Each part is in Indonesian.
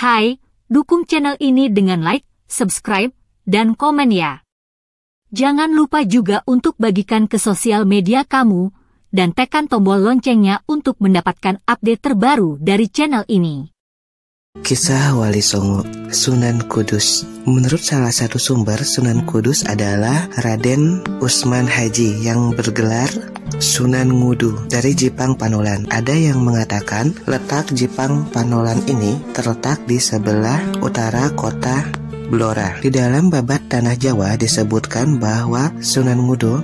Hai, dukung channel ini dengan like, subscribe, dan komen ya. Jangan lupa juga untuk bagikan ke sosial media kamu, dan tekan tombol loncengnya untuk mendapatkan update terbaru dari channel ini. Kisah Wali Songo, Sunan Kudus. Menurut salah satu sumber, Sunan Kudus adalah Raden Usman Haji yang bergelar Sunan Ngudu dari Jipang Panolan. Ada yang mengatakan letak Jipang Panolan ini terletak di sebelah utara kota Blora. Di dalam babat Tanah Jawa disebutkan bahwa Sunan Ngudu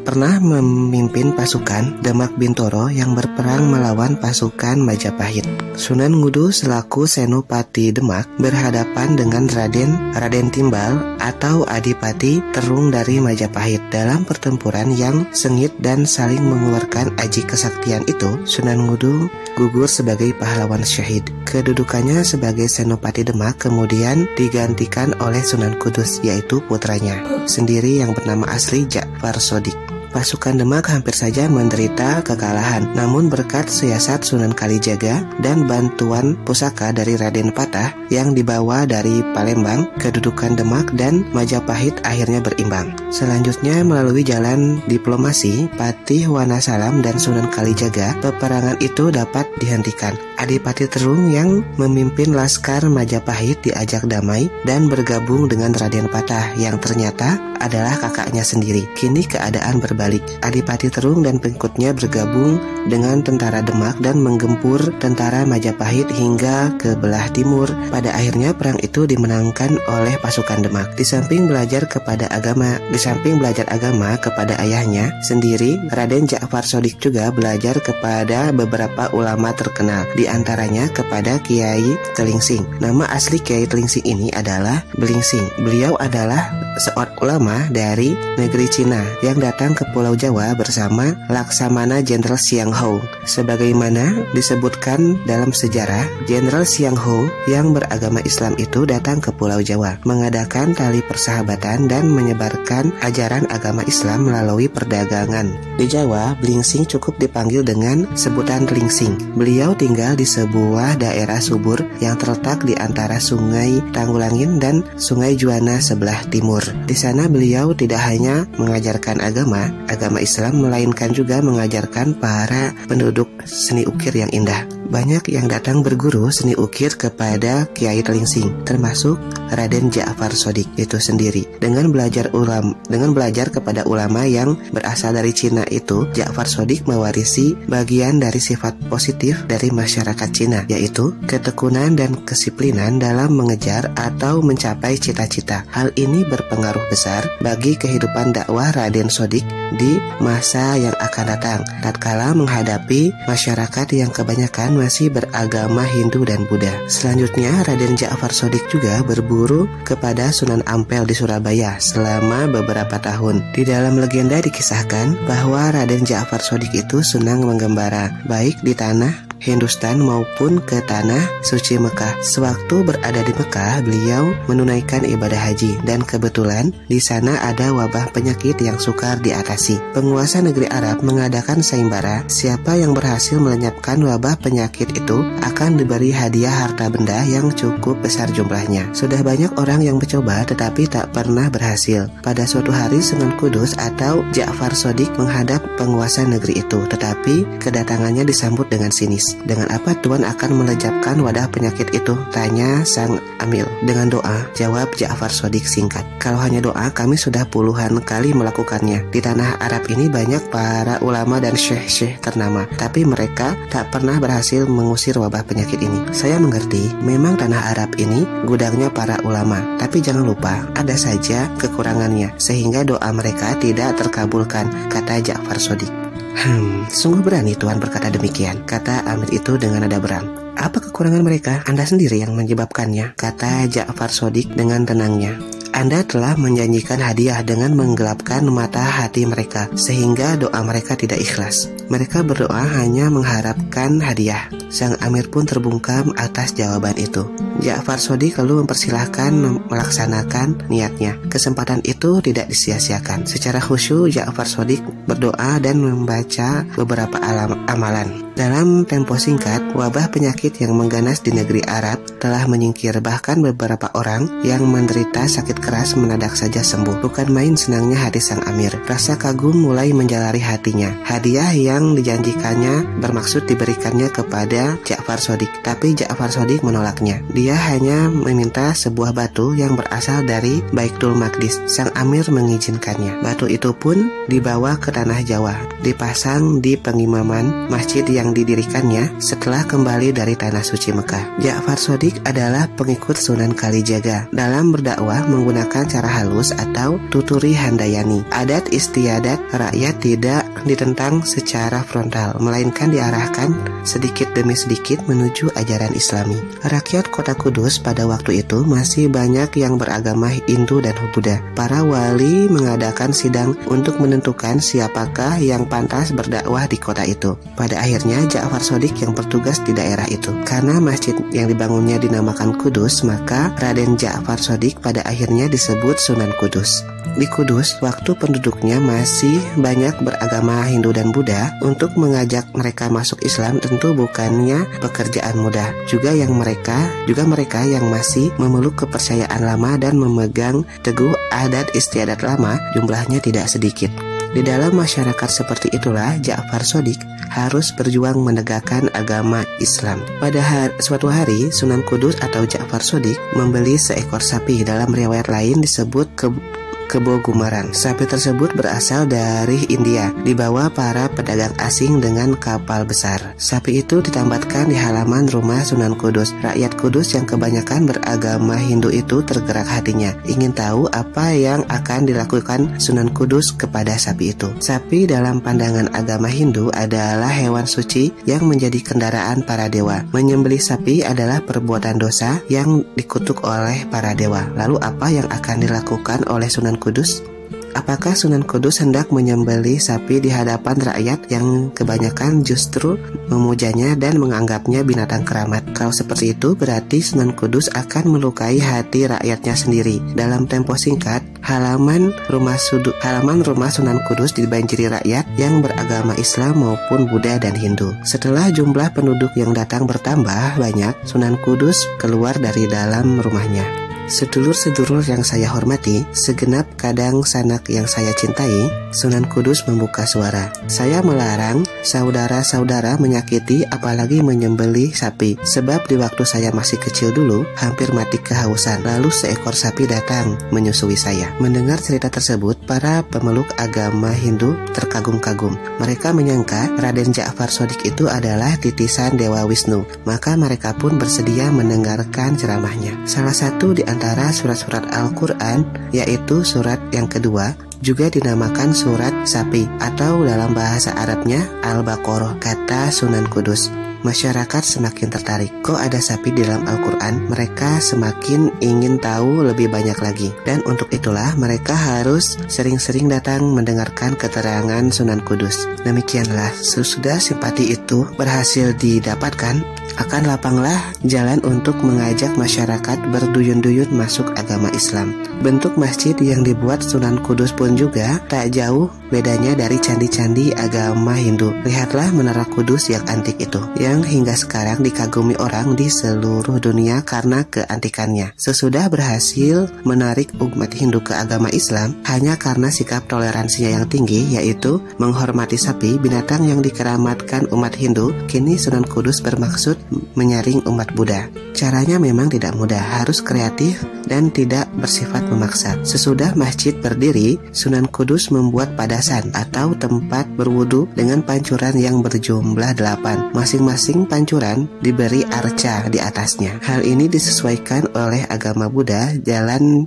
pernah memimpin pasukan Demak Bintoro yang berperang melawan pasukan Majapahit. Sunan Ngudu selaku Senopati Demak berhadapan dengan Raden Timbal atau Adipati Terung dari Majapahit. Dalam pertempuran yang sengit dan saling mengeluarkan aji kesaktian itu, Sunan Ngudu gugur sebagai pahlawan syahid. Kedudukannya sebagai Senopati Demak kemudian digantikan oleh Sunan Kudus, yaitu putranya sendiri yang bernama asli Ja'far Shodiq. Pasukan Demak hampir saja menderita kekalahan, namun berkat siasat Sunan Kalijaga dan bantuan pusaka dari Raden Patah yang dibawa dari Palembang, kedudukan Demak dan Majapahit akhirnya berimbang. Selanjutnya melalui jalan diplomasi Patih Wanasalam dan Sunan Kalijaga, peperangan itu dapat dihentikan. Adipati Terung yang memimpin laskar Majapahit diajak damai dan bergabung dengan Raden Patah yang ternyata adalah kakaknya sendiri. Kini keadaan berbalik. Adipati Terung dan pengikutnya bergabung dengan tentara Demak dan menggempur tentara Majapahit hingga ke belah timur. Pada akhirnya perang itu dimenangkan oleh pasukan Demak. Di samping belajar agama kepada ayahnya sendiri, Raden Ja'far Shodiq juga belajar kepada beberapa ulama terkenal, di antaranya kepada Kiai Telingsing. Nama asli Kiai Telingsing ini adalah Belingsing. Beliau adalah seorang ulama dari negeri Cina yang datang ke Pulau Jawa bersama Laksamana Jenderal Xiang Hou. Sebagaimana disebutkan dalam sejarah, Jenderal Xiang Hou yang beragama Islam itu datang ke Pulau Jawa, mengadakan tali persahabatan dan menyebarkan ajaran agama Islam melalui perdagangan. Di Jawa, Belingsing cukup dipanggil dengan sebutan Telingsing. Beliau tinggal di sebuah daerah subur yang terletak di antara Sungai Tanggulangin dan Sungai Juana sebelah timur. Di sana beliau tidak hanya mengajarkan agama Islam, melainkan juga mengajarkan para penduduk seni ukir yang indah. Banyak yang datang berguru seni ukir kepada Kiai Telingsing, termasuk Raden Ja'far Shodiq itu sendiri. Dengan belajar kepada ulama yang berasal dari Cina itu, Ja'far Shodiq mewarisi bagian dari sifat positif dari masyarakat Cina, yaitu ketekunan dan kedisiplinan dalam mengejar atau mencapai cita-cita. Hal ini berpengaruh besar bagi kehidupan dakwah Raden Shodiq di masa yang akan datang, tatkala menghadapi masyarakat yang kebanyakan masih beragama Hindu dan Buddha. Selanjutnya, Raden Ja'far Shodiq juga berburu kepada Sunan Ampel di Surabaya selama beberapa tahun. Di dalam legenda dikisahkan bahwa Raden Ja'far Shodiq itu senang menggembara, baik di tanah Hindustan maupun ke tanah suci Mekah. Sewaktu berada di Mekah, beliau menunaikan ibadah haji dan kebetulan di sana ada wabah penyakit yang sukar diatasi. Penguasa negeri Arab mengadakan sayembara, siapa yang berhasil melenyapkan wabah penyakit itu akan diberi hadiah harta benda yang cukup besar jumlahnya. Sudah banyak orang yang mencoba tetapi tak pernah berhasil. Pada suatu hari Sunan Kudus atau Ja'far Shodiq menghadap penguasa negeri itu, tetapi kedatangannya disambut dengan sinis. Dengan apa Tuhan akan melejapkan wadah penyakit itu? Tanya sang amil. Dengan doa, jawab Ja'far Shodiq singkat. Kalau hanya doa, kami sudah puluhan kali melakukannya. Di tanah Arab ini banyak para ulama dan syekh-syekh ternama, tapi mereka tak pernah berhasil mengusir wabah penyakit ini. Saya mengerti, memang tanah Arab ini gudangnya para ulama, tapi jangan lupa, ada saja kekurangannya, sehingga doa mereka tidak terkabulkan, kata Ja'far Shodiq. Sungguh berani Tuhan berkata demikian, kata amir itu dengan nada beram. Apa kekurangan mereka? Anda sendiri yang menyebabkannya, kata Ja'far Shodiq dengan tenangnya. Anda telah menjanjikan hadiah dengan menggelapkan mata hati mereka, sehingga doa mereka tidak ikhlas. Mereka berdoa hanya mengharapkan hadiah. Sang amir pun terbungkam atas jawaban itu. Ja'far Shodiq lalu mempersilahkan melaksanakan niatnya. Kesempatan itu tidak disia-siakan. Secara khusyuk Ja'far Shodiq berdoa dan membaca beberapa amalan. Dalam tempo singkat, wabah penyakit yang mengganas di negeri Arab telah menyingkir, bahkan beberapa orang yang menderita sakit keras mendadak saja sembuh. Bukan main senangnya hati sang amir. Rasa kagum mulai menjalari hatinya. Hadiah yang dijanjikannya bermaksud diberikannya kepada Ja'far Shadiq, tapi Ja'far Shadiq menolaknya. Dia hanya meminta sebuah batu yang berasal dari Baitul Maqdis. Sang amir mengizinkannya. Batu itu pun dibawa ke tanah Jawa, dipasang di pengimaman masjid yang didirikannya setelah kembali dari tanah suci Mekah. Ja'far Shadiq adalah pengikut Sunan Kalijaga. Dalam berdakwah menggunakan cara halus atau tuturi handayani. Adat istiadat rakyat tidak ditentang secara frontal, melainkan diarahkan sedikit demi sedikit menuju ajaran Islami. Rakyat kota Kudus pada waktu itu masih banyak yang beragama Hindu dan Buddha. Para wali mengadakan sidang untuk menentukan siapakah yang pantas berdakwah di kota itu. Pada akhirnya Ja'far Shadiq yang bertugas di daerah itu. Karena masjid yang dibangunnya dinamakan Kudus, maka Raden Ja'far Shadiq pada akhirnya disebut Sunan Kudus. Di Kudus, waktu penduduknya masih banyak beragama Hindu dan Buddha, untuk mengajak mereka masuk Islam tentu bukannya pekerjaan mudah. Juga mereka yang masih memeluk kepercayaan lama dan memegang teguh adat istiadat lama, jumlahnya tidak sedikit. Di dalam masyarakat seperti itulah Ja'far Shadiq harus berjuang menegakkan agama Islam. Pada suatu hari, Sunan Kudus atau Ja'far Shadiq membeli seekor sapi. Dalam riwayat lain disebut Kebo Gumaran. Sapi tersebut berasal dari India, dibawa para pedagang asing dengan kapal besar. Sapi itu ditambatkan di halaman rumah Sunan Kudus. Rakyat Kudus yang kebanyakan beragama Hindu itu tergerak hatinya, ingin tahu apa yang akan dilakukan Sunan Kudus kepada sapi itu. Sapi dalam pandangan agama Hindu adalah hewan suci yang menjadi kendaraan para dewa. Menyembelih sapi adalah perbuatan dosa yang dikutuk oleh para dewa. Lalu apa yang akan dilakukan oleh Sunan Kudus? Apakah Sunan Kudus hendak menyembelih sapi di hadapan rakyat yang kebanyakan justru memujanya dan menganggapnya binatang keramat? Kalau seperti itu, berarti Sunan Kudus akan melukai hati rakyatnya sendiri. Dalam tempo singkat, halaman rumah Sunan Kudus dibanjiri rakyat yang beragama Islam maupun Buddha dan Hindu. Setelah jumlah penduduk yang datang bertambah banyak, Sunan Kudus keluar dari dalam rumahnya. Sedulur-sedulur yang saya hormati, segenap kadang sanak yang saya cintai, Sunan Kudus membuka suara. Saya melarang saudara-saudara menyakiti apalagi menyembelih sapi, sebab di waktu saya masih kecil dulu hampir mati kehausan. Lalu seekor sapi datang menyusui saya. Mendengar cerita tersebut, para pemeluk agama Hindu terkagum-kagum. Mereka menyangka Raden Ja'far Shadiq itu adalah titisan Dewa Wisnu, maka mereka pun bersedia mendengarkan ceramahnya. Salah satu di antara surat-surat Al-Quran, yaitu surat yang kedua, juga dinamakan surat sapi atau dalam bahasa Arabnya Al-Baqarah, kata Sunan Kudus. Masyarakat semakin tertarik. Kok ada sapi di dalam Al-Quran? Mereka semakin ingin tahu lebih banyak lagi. Dan untuk itulah mereka harus sering-sering datang mendengarkan keterangan Sunan Kudus. Demikianlah, sesudah simpati itu berhasil didapatkan, akan lapanglah jalan untuk mengajak masyarakat berduyun-duyun masuk agama Islam. Bentuk masjid yang dibuat Sunan Kudus pun juga tak jauh bedanya dari candi-candi agama Hindu. Lihatlah Menara Kudus yang antik itu, yang hingga sekarang dikagumi orang di seluruh dunia karena keantikannya. Sesudah berhasil menarik umat Hindu ke agama Islam hanya karena sikap toleransinya yang tinggi, yaitu menghormati sapi, binatang yang dikeramatkan umat Hindu, kini Sunan Kudus bermaksud menyaring umat Buddha. Caranya memang tidak mudah, harus kreatif dan tidak bersifat memaksa. Sesudah masjid berdiri, Sunan Kudus membuat padasan atau tempat berwudu dengan pancuran yang berjumlah 8. Masing-masing pancuran diberi arca di atasnya. Hal ini disesuaikan oleh agama Buddha, jalan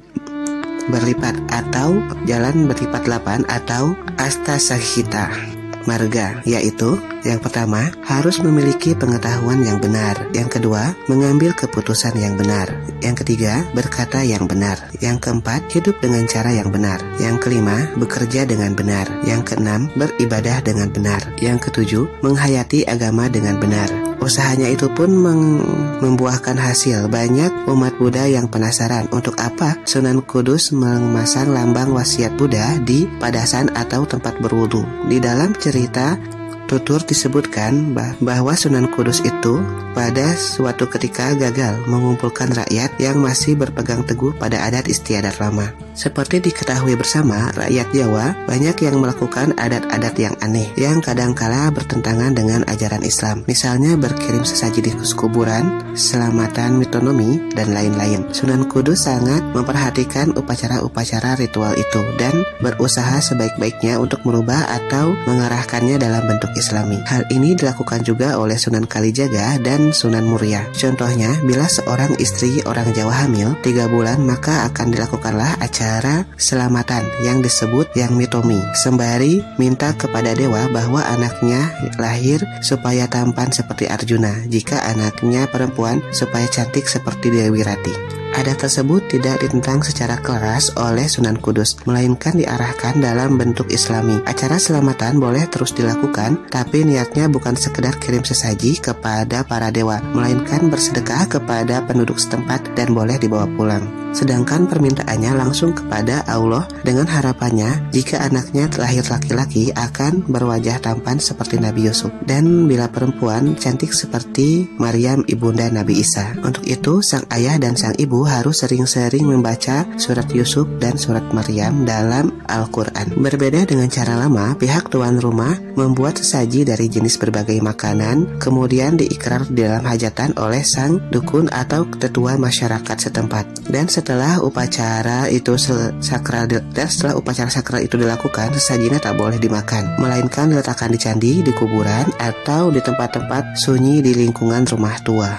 berlipat 8 atau Astasahita Marga, yaitu yang pertama, harus memiliki pengetahuan yang benar. Yang kedua, mengambil keputusan yang benar. Yang ketiga, berkata yang benar. Yang keempat, hidup dengan cara yang benar. Yang kelima, bekerja dengan benar. Yang keenam, beribadah dengan benar. Yang ketujuh, menghayati agama dengan benar. Usahanya itu pun membuahkan hasil. Banyak umat Buddha yang penasaran untuk apa Sunan Kudus memasang lambang wasiat Buddha di padasan atau tempat berwudu. Di dalam cerita Tutur disebutkan bahwa Sunan Kudus itu pada suatu ketika gagal mengumpulkan rakyat yang masih berpegang teguh pada adat istiadat lama. Seperti diketahui bersama, rakyat Jawa banyak yang melakukan adat-adat yang aneh yang kadangkala bertentangan dengan ajaran Islam. Misalnya berkirim sesaji di kuburan, selamatan mitonomi, dan lain-lain. Sunan Kudus sangat memperhatikan upacara-upacara ritual itu dan berusaha sebaik-baiknya untuk merubah atau mengarahkannya dalam bentuk Islami. Hal ini dilakukan juga oleh Sunan Kalijaga dan Sunan Muria. Contohnya, bila seorang istri orang Jawa hamil 3 bulan, maka akan dilakukanlah acara selamatan yang disebut yang mitomi, sembari minta kepada dewa bahwa anaknya lahir supaya tampan seperti Arjuna, jika anaknya perempuan supaya cantik seperti Dewi Rati. Adat tersebut tidak ditentang secara keras oleh Sunan Kudus, melainkan diarahkan dalam bentuk Islami. Acara selamatan boleh terus dilakukan, tapi niatnya bukan sekedar kirim sesaji kepada para dewa, melainkan bersedekah kepada penduduk setempat dan boleh dibawa pulang. Sedangkan permintaannya langsung kepada Allah dengan harapannya jika anaknya lahir laki-laki akan berwajah tampan seperti Nabi Yusuf, dan bila perempuan cantik seperti Maryam ibunda Nabi Isa. Untuk itu sang ayah dan sang ibu harus sering-sering membaca surat Yusuf dan surat Maryam dalam Al-Quran. Berbeda dengan cara lama, pihak tuan rumah membuat sesaji dari jenis berbagai makanan, kemudian diikrar di dalam hajatan oleh sang dukun atau tetua masyarakat setempat. Dan setelah upacara sakral itu dilakukan, sesajinya tak boleh dimakan, melainkan diletakkan di candi, di kuburan, atau di tempat-tempat sunyi di lingkungan rumah tua.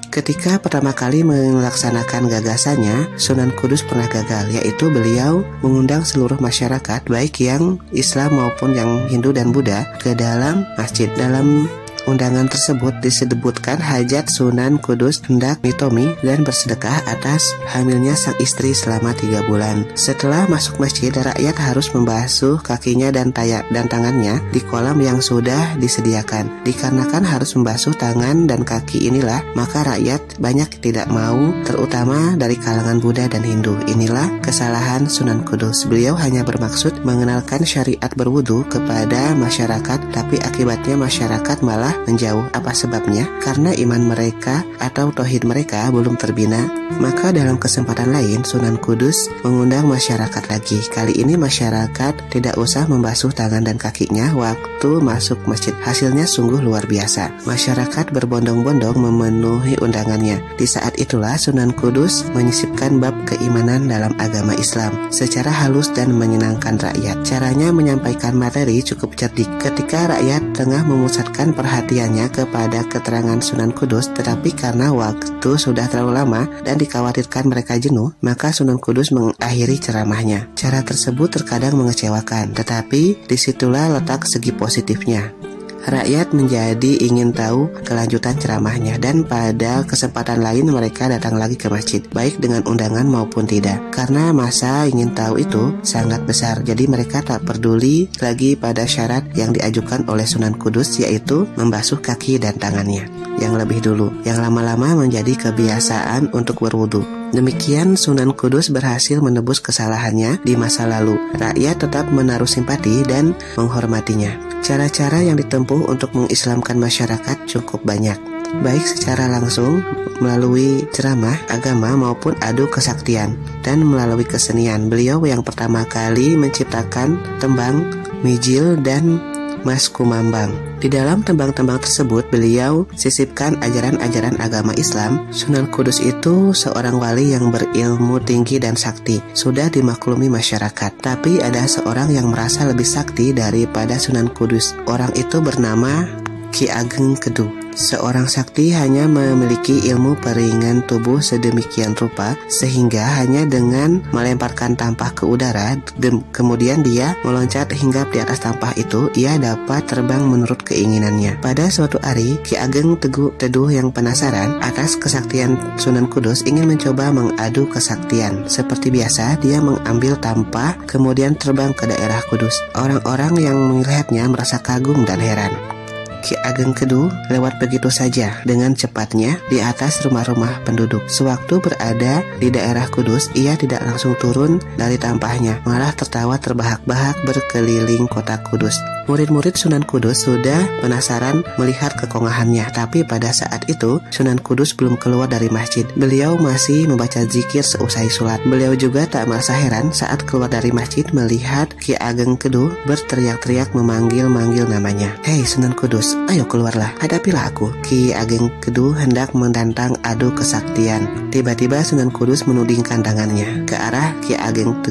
Ketika pertama kali melaksanakan gagasannya, Sunan Kudus pernah gagal, yaitu beliau mengundang seluruh masyarakat, baik yang Islam maupun yang Hindu dan Buddha, ke dalam masjid. Dalam undangan tersebut disebutkan hajat Sunan Kudus hendak mitomi dan bersedekah atas hamilnya sang istri selama 3 bulan. Setelah masuk masjid, rakyat harus membasuh kakinya dan tangannya di kolam yang sudah disediakan. Dikarenakan harus membasuh tangan dan kaki inilah, maka rakyat banyak tidak mau, terutama dari kalangan Buddha dan Hindu. Inilah kesalahan Sunan Kudus. Beliau hanya bermaksud mengenalkan syariat berwudu kepada masyarakat, tapi akibatnya masyarakat malah menjauh. Apa sebabnya? Karena iman mereka atau tauhid mereka belum terbina. Maka dalam kesempatan lain, Sunan Kudus mengundang masyarakat lagi. Kali ini masyarakat tidak usah membasuh tangan dan kakinya waktu masuk masjid. Hasilnya sungguh luar biasa. Masyarakat berbondong-bondong memenuhi undangannya. Di saat itulah Sunan Kudus menyisipkan bab keimanan dalam agama Islam secara halus dan menyenangkan rakyat. Caranya menyampaikan materi cukup cerdik. Ketika rakyat tengah memusatkan perhatiannya kepada keterangan Sunan Kudus, tetapi karena waktu sudah terlalu lama dan dikhawatirkan mereka jenuh, maka Sunan Kudus mengakhiri ceramahnya. Cara tersebut terkadang mengecewakan, tetapi disitulah letak segi positifnya. Rakyat menjadi ingin tahu kelanjutan ceramahnya, dan pada kesempatan lain mereka datang lagi ke masjid, baik dengan undangan maupun tidak. Karena masa ingin tahu itu sangat besar, jadi mereka tak peduli lagi pada syarat yang diajukan oleh Sunan Kudus, yaitu membasuh kaki dan tangannya yang lebih dulu, yang lama-lama menjadi kebiasaan untuk berwudu. Demikian Sunan Kudus berhasil menebus kesalahannya di masa lalu. Rakyat tetap menaruh simpati dan menghormatinya. Cara-cara yang ditempuh untuk mengislamkan masyarakat cukup banyak, baik secara langsung melalui ceramah agama maupun adu kesaktian, dan melalui kesenian. Beliau yang pertama kali menciptakan tembang, mijil, dan Mas Kumambang. Di dalam tembang-tembang tersebut beliau sisipkan ajaran-ajaran agama Islam. Sunan Kudus itu seorang wali yang berilmu tinggi dan sakti, sudah dimaklumi masyarakat. Tapi ada seorang yang merasa lebih sakti daripada Sunan Kudus. Orang itu bernama Ki Ageng Kedu. Seorang sakti hanya memiliki ilmu peringan tubuh sedemikian rupa sehingga hanya dengan melemparkan tampah ke udara, kemudian dia meloncat hingga di atas tampah itu, ia dapat terbang menurut keinginannya. Pada suatu hari, Ki Ageng Teduh yang penasaran atas kesaktian Sunan Kudus ingin mencoba mengadu kesaktian. Seperti biasa, dia mengambil tampah kemudian terbang ke daerah Kudus. Orang-orang yang melihatnya merasa kagum dan heran. Ki Ageng Kedu lewat begitu saja dengan cepatnya di atas rumah-rumah penduduk. Sewaktu berada di daerah Kudus, ia tidak langsung turun dari tampahnya, malah tertawa terbahak-bahak berkeliling kota Kudus. Murid-murid Sunan Kudus sudah penasaran melihat kekongahannya, tapi pada saat itu Sunan Kudus belum keluar dari masjid. Beliau masih membaca zikir seusai sholat. Beliau juga tak merasa heran saat keluar dari masjid melihat Ki Ageng Kedu berteriak-teriak memanggil-manggil namanya. "Hei Sunan Kudus, ayo keluarlah, hadapilah aku." Ki Ageng Kedu hendak menantang adu kesaktian. Tiba-tiba Sunan Kudus menudingkan tangannya ke arah Ki Ageng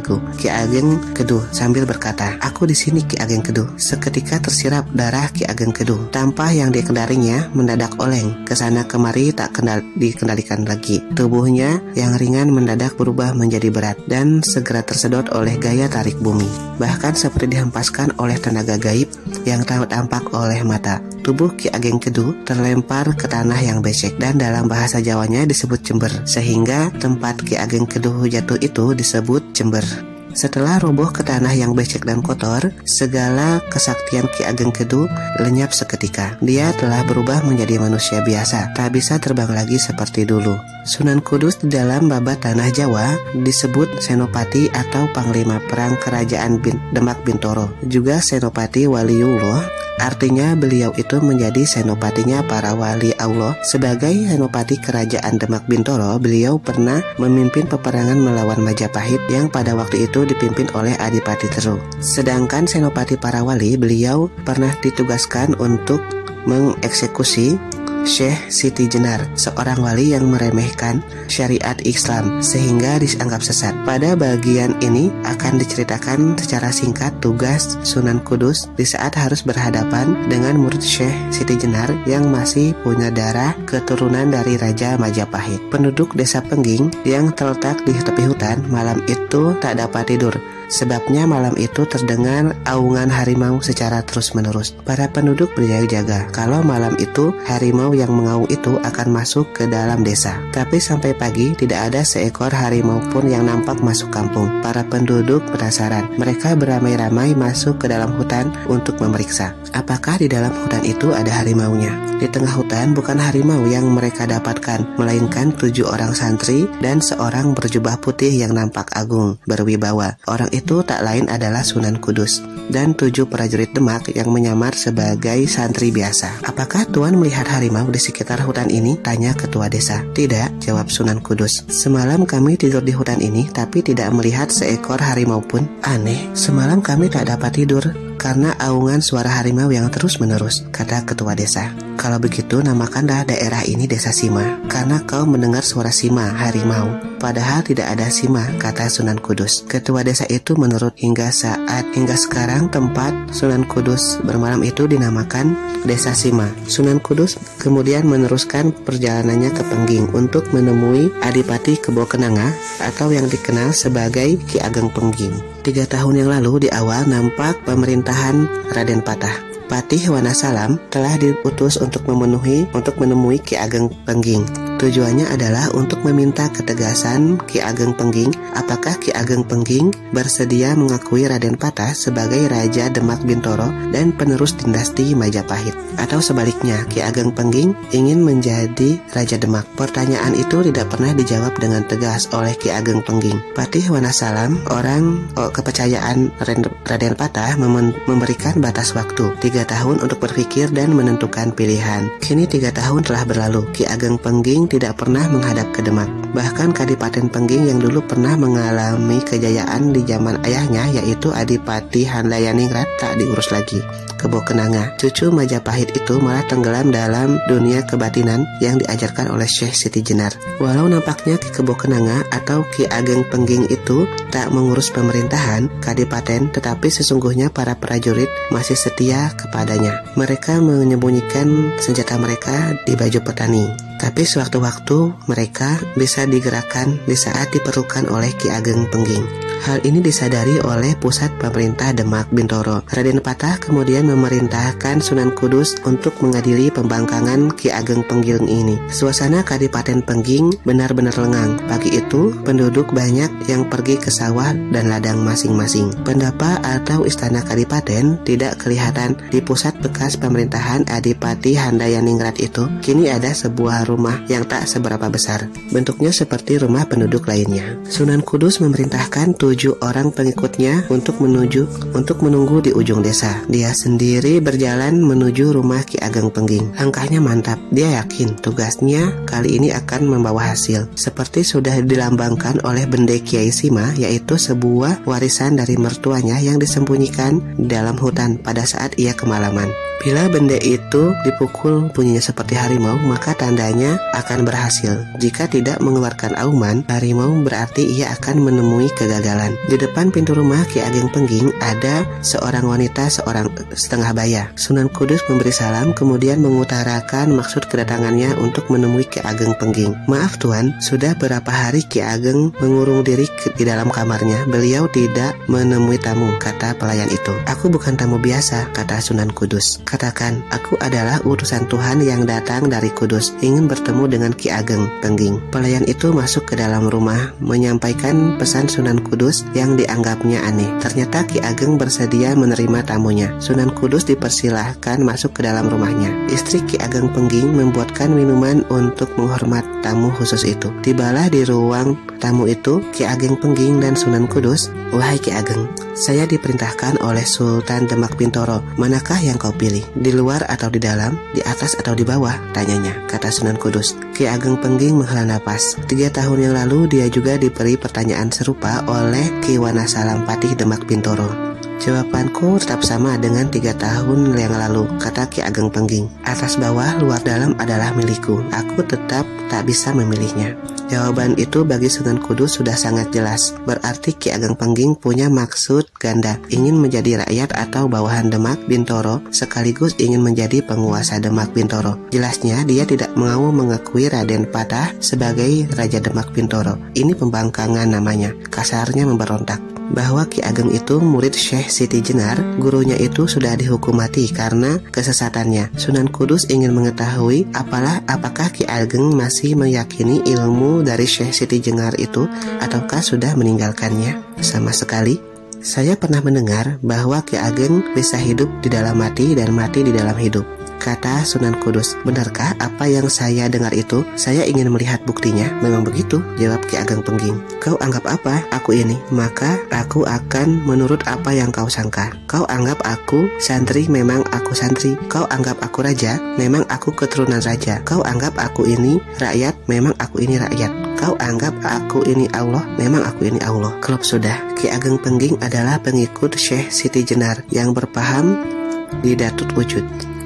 Kedu sambil berkata, "Aku di sini Ki Ageng Kedu." Seketika tersirap darah Ki Ageng Kedu. Tampah yang dikendarinya mendadak oleng, kesana kemari tak dikendalikan lagi. Tubuhnya yang ringan mendadak berubah menjadi berat dan segera tersedot oleh gaya tarik bumi. Bahkan seperti dihempaskan oleh tenaga gaib yang tak tampak oleh mata. Tubuh Ki Ageng Kedu terlempar ke tanah yang becek dan dalam bahasa Jawanya disebut Jember, sehingga tempat Ki Ageng Kedu jatuh itu disebut Jember. Setelah roboh ke tanah yang becek dan kotor, segala kesaktian Ki Ageng Kedu lenyap seketika. Dia telah berubah menjadi manusia biasa, tak bisa terbang lagi seperti dulu. Sunan Kudus di dalam babat tanah Jawa disebut Senopati atau Panglima Perang Kerajaan Demak Bintoro, juga Senopati Waliullah. Artinya beliau itu menjadi senopatinya para wali Allah. Sebagai senopati kerajaan Demak Bintoro, beliau pernah memimpin peperangan melawan Majapahit yang pada waktu itu dipimpin oleh Adipati Teru. Sedangkan senopati para wali, beliau pernah ditugaskan untuk mengeksekusi Syekh Siti Jenar, seorang wali yang meremehkan syariat Islam sehingga dianggap sesat. Pada bagian ini akan diceritakan secara singkat tugas Sunan Kudus di saat harus berhadapan dengan murid Syekh Siti Jenar yang masih punya darah keturunan dari Raja Majapahit. Penduduk desa Pengging yang terletak di tepi hutan malam itu tak dapat tidur. Sebabnya malam itu terdengar aungan harimau secara terus-menerus. Para penduduk berjaga-jaga kalau malam itu harimau yang mengaung itu akan masuk ke dalam desa. Tapi sampai pagi tidak ada seekor harimau pun yang nampak masuk kampung. Para penduduk penasaran. Mereka beramai-ramai masuk ke dalam hutan untuk memeriksa apakah di dalam hutan itu ada harimaunya. Di tengah hutan bukan harimau yang mereka dapatkan, melainkan 7 orang santri dan seorang berjubah putih yang nampak agung, berwibawa. Orang itu tak lain adalah Sunan Kudus dan 7 prajurit Demak yang menyamar sebagai santri biasa. "Apakah Tuan melihat harimau di sekitar hutan ini?" tanya ketua desa. "Tidak," jawab Sunan Kudus. "Semalam kami tidur di hutan ini tapi tidak melihat seekor harimau pun." "Aneh, semalam kami tak dapat tidur karena aungan suara harimau yang terus-menerus," kata ketua desa. "Kalau begitu namakanlah daerah ini Desa Sima, karena kau mendengar suara Sima, harimau. Padahal tidak ada Sima," kata Sunan Kudus. Ketua desa itu menurut hingga sekarang tempat Sunan Kudus bermalam itu dinamakan Desa Sima. Sunan Kudus kemudian meneruskan perjalanannya ke Pengging untuk menemui Adipati Kebo Kenanga atau yang dikenal sebagai Ki Ageng Pengging. 3 tahun yang lalu di awal nampak pemerintahan Raden Patah. Patih Wanasalam telah diutus untuk menemui Ki Ageng Pengging. Tujuannya adalah untuk meminta ketegasan Ki Ageng Pengging apakah Ki Ageng Pengging bersedia mengakui Raden Patah sebagai Raja Demak Bintoro dan penerus dinasti Majapahit, atau sebaliknya Ki Ageng Pengging ingin menjadi Raja Demak. Pertanyaan itu tidak pernah dijawab dengan tegas oleh Ki Ageng Pengging. Patih Wanasalam, orang kepercayaan Raden Patah, memberikan batas waktu 3 tahun untuk berpikir dan menentukan pilihan. Kini 3 tahun telah berlalu. Ki Ageng Pengging tidak pernah menghadap ke Demak. Bahkan Kadipaten Pengging yang dulu pernah mengalami kejayaan di zaman ayahnya, yaitu Adipati Handayani-Ningrat, tak diurus lagi. Kebo Kenanga, cucu Majapahit itu malah tenggelam dalam dunia kebatinan yang diajarkan oleh Syekh Siti Jenar. Walau nampaknya Ki Kebo Kenanga atau Ki Ageng Pengging itu tak mengurus pemerintahan Kadipaten, tetapi sesungguhnya para prajurit masih setia kepadanya. Mereka menyembunyikan senjata mereka di baju petani. Tapi sewaktu-waktu mereka bisa digerakkan di saat diperlukan oleh Ki Ageng Pengging. Hal ini disadari oleh pusat pemerintah Demak Bintoro. Raden Patah kemudian memerintahkan Sunan Kudus untuk mengadili pembangkangan Ki Ageng Pengging ini. Suasana Kadipaten Pengging benar-benar lengang. Pagi itu, penduduk banyak yang pergi ke sawah dan ladang masing-masing. Pendapa atau istana Kadipaten tidak kelihatan. Di pusat bekas pemerintahan Adipati Handayaningrat itu, kini ada sebuah rumah yang tak seberapa besar. Bentuknya seperti rumah penduduk lainnya. Sunan Kudus memerintahkan 7 orang pengikutnya untuk menunggu di ujung desa. Dia sendiri berjalan menuju rumah Ki Ageng Pengging. Langkahnya mantap. Dia yakin tugasnya kali ini akan membawa hasil. Seperti sudah dilambangkan oleh bende Kiai Sima, yaitu sebuah warisan dari mertuanya yang disembunyikan di dalam hutan pada saat ia kemalaman. Bila bende itu dipukul bunyinya seperti harimau, maka tandanya akan berhasil. Jika tidak mengeluarkan auman harimau, berarti ia akan menemui kegagalan. Di depan pintu rumah Ki Ageng Pengging ada seorang wanita seorang setengah baya. Sunan Kudus memberi salam, kemudian mengutarakan maksud kedatangannya untuk menemui Ki Ageng Pengging. Maaf Tuan, sudah berapa hari Ki Ageng mengurung diri di dalam kamarnya. Beliau tidak menemui tamu, kata pelayan itu. Aku bukan tamu biasa, kata Sunan Kudus. Katakan, aku adalah utusan Tuhan yang datang dari Kudus, ingin bertemu dengan Ki Ageng Pengging. Pelayan itu masuk ke dalam rumah, menyampaikan pesan Sunan Kudus yang dianggapnya aneh. Ternyata Ki Ageng bersedia menerima tamunya. Sunan Kudus dipersilahkan masuk ke dalam rumahnya. Istri Ki Ageng Pengging membuatkan minuman untuk menghormat tamu khusus itu. Tibalah di ruang tamu itu Ki Ageng Pengging dan Sunan Kudus. Wahai Ki Ageng, saya diperintahkan oleh Sultan Demak Bintoro. Manakah yang kau pilih? Di luar atau di dalam? Di atas atau di bawah? Tanyanya, kata Sunan Kudus. Ki Ageng Pengging menghela napas. 3 tahun yang lalu dia juga diberi pertanyaan serupa oleh Ki Wanasalam Patih Demak Bintoro. Jawabanku tetap sama dengan 3 tahun yang lalu, kata Ki Ageng Pengging. Atas bawah, luar dalam adalah milikku. Aku tetap tak bisa memilihnya. Jawaban itu bagi Sunan Kudus sudah sangat jelas. Berarti Ki Ageng Pengging punya maksud ganda, ingin menjadi rakyat atau bawahan Demak Bintoro sekaligus ingin menjadi penguasa Demak Bintoro. Jelasnya dia tidak mau mengakui Raden Patah sebagai Raja Demak Bintoro. Ini pembangkangan namanya, kasarnya memberontak. Bahwa Ki Ageng itu murid Syekh Siti Jenar, gurunya itu sudah dihukum mati karena kesesatannya. Sunan Kudus ingin mengetahui apakah Ki Ageng masih meyakini ilmu dari Syekh Siti Jenar itu ataukah sudah meninggalkannya sama sekali. Saya pernah mendengar bahwa Ki Ageng bisa hidup di dalam mati dan mati di dalam hidup, kata Sunan Kudus. Benarkah apa yang saya dengar itu? Saya ingin melihat buktinya. Memang begitu, jawab Ki Ageng Pengging. Kau anggap apa aku ini? Maka aku akan menurut apa yang kau sangka. Kau anggap aku santri, memang aku santri. Kau anggap aku raja, memang aku keturunan raja. Kau anggap aku ini rakyat, memang aku ini rakyat. Kau anggap aku ini Allah, memang aku ini Allah. Klop sudah. Ki Ageng Pengging adalah pengikut Syekh Siti Jenar yang berpaham di Datut Wujud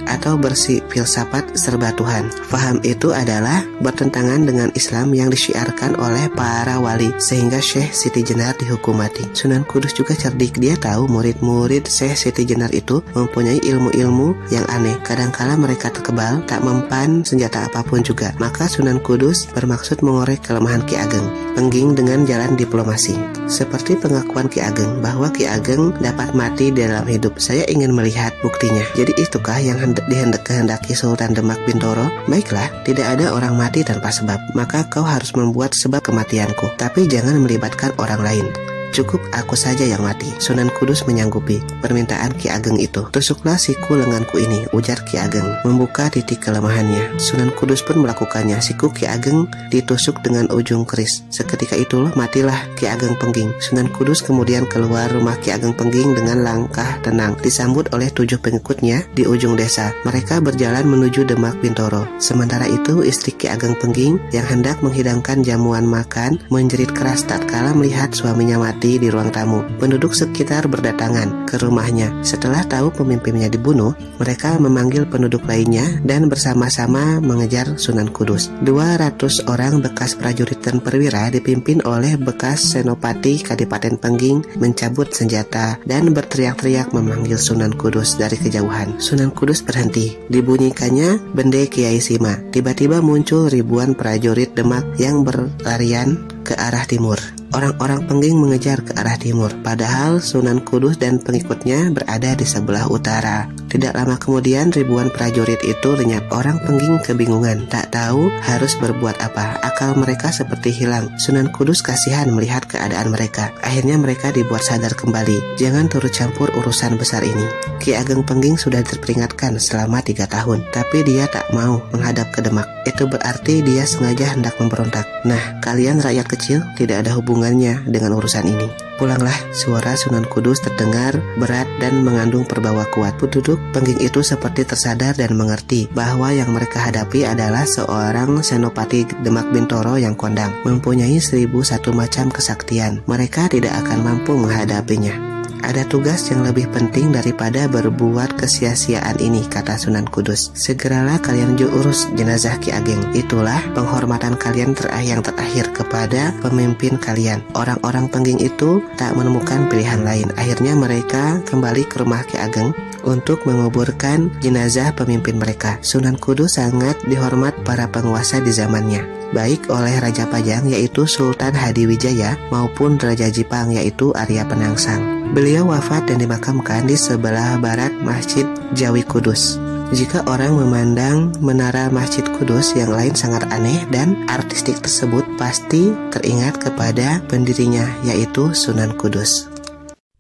atau bersifilsafat serba Tuhan. Faham itu adalah bertentangan dengan Islam yang disyiarkan oleh para wali, sehingga Syekh Siti Jenar dihukum mati. Sunan Kudus juga cerdik. Dia tahu murid-murid Syekh Siti Jenar itu mempunyai ilmu-ilmu yang aneh. Kadangkala mereka terkebal, tak mempan senjata apapun juga. Maka Sunan Kudus bermaksud mengorek kelemahan Ki Ageng Pengging dengan jalan diplomasi. Seperti pengakuan Ki Ageng bahwa Ki Ageng dapat mati dalam hidup. Saya ingin melihat buktinya. Jadi itukah yang dikehendaki Sultan Demak Bintoro? Baiklah, tidak ada orang mati tanpa sebab. Maka kau harus membuat sebab kematianku, tapi jangan melibatkan orang lain. Cukup aku saja yang mati. Sunan Kudus menyanggupi permintaan Ki Ageng itu. Tusuklah siku lenganku ini, ujar Ki Ageng, membuka titik kelemahannya. Sunan Kudus pun melakukannya. Siku Ki Ageng ditusuk dengan ujung keris. Seketika itulah matilah Ki Ageng Pengging. Sunan Kudus kemudian keluar rumah Ki Ageng Pengging dengan langkah tenang, disambut oleh 7 pengikutnya di ujung desa. Mereka berjalan menuju Demak Bintoro. Sementara itu istri Ki Ageng Pengging yang hendak menghidangkan jamuan makan menjerit keras tatkala melihat suaminya mati di ruang tamu. Penduduk sekitar berdatangan ke rumahnya. Setelah tahu pemimpinnya dibunuh, mereka memanggil penduduk lainnya dan bersama-sama mengejar Sunan Kudus. 200 orang bekas prajurit dan perwira dipimpin oleh bekas senopati Kadipaten Pengging mencabut senjata dan berteriak-teriak memanggil Sunan Kudus dari kejauhan. Sunan Kudus berhenti. Dibunyikannya bende Kiai Sima. Tiba-tiba muncul ribuan prajurit Demak yang berlarian ke arah timur. Orang-orang Pengging mengejar ke arah timur, padahal Sunan Kudus dan pengikutnya berada di sebelah utara. Tidak lama kemudian ribuan prajurit itu lenyap. Orang Pengging kebingungan, tak tahu harus berbuat apa. Akal mereka seperti hilang. Sunan Kudus kasihan melihat keadaan mereka. Akhirnya mereka dibuat sadar kembali. Jangan turut campur urusan besar ini. Ki Ageng Pengging sudah diperingatkan selama 3 tahun, tapi dia tak mau menghadap ke Demak. Itu berarti dia sengaja hendak memberontak. Nah, kalian rakyat kecil tidak ada hubungannya dengan urusan ini. Pulanglah, suara Sunan Kudus terdengar berat dan mengandung perbawa kuat. Penduduk Pengging itu seperti tersadar dan mengerti bahwa yang mereka hadapi adalah seorang senopati Demak Bintoro yang kondang, mempunyai 1001 macam kesaktian. Mereka tidak akan mampu menghadapinya. Ada tugas yang lebih penting daripada berbuat kesia-siaan ini, kata Sunan Kudus. Segeralah kalian urus jenazah Ki Ageng. Itulah penghormatan kalian yang terakhir kepada pemimpin kalian. Orang-orang Pengging itu tak menemukan pilihan lain. Akhirnya mereka kembali ke rumah Ki Ageng untuk menguburkan jenazah pemimpin mereka. Sunan Kudus sangat dihormat para penguasa di zamannya, baik oleh Raja Pajang yaitu Sultan Hadiwijaya maupun Raja Jipang yaitu Arya Penangsang. Beliau wafat dan dimakamkan di sebelah barat Masjid Jawi Kudus. Jika orang memandang menara Masjid Kudus yang lain sangat aneh dan artistik tersebut, pasti teringat kepada pendirinya yaitu Sunan Kudus.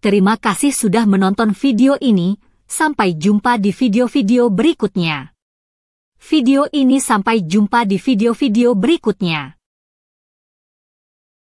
Terima kasih sudah menonton video ini. Sampai jumpa di video-video berikutnya. Sampai jumpa di video-video berikutnya.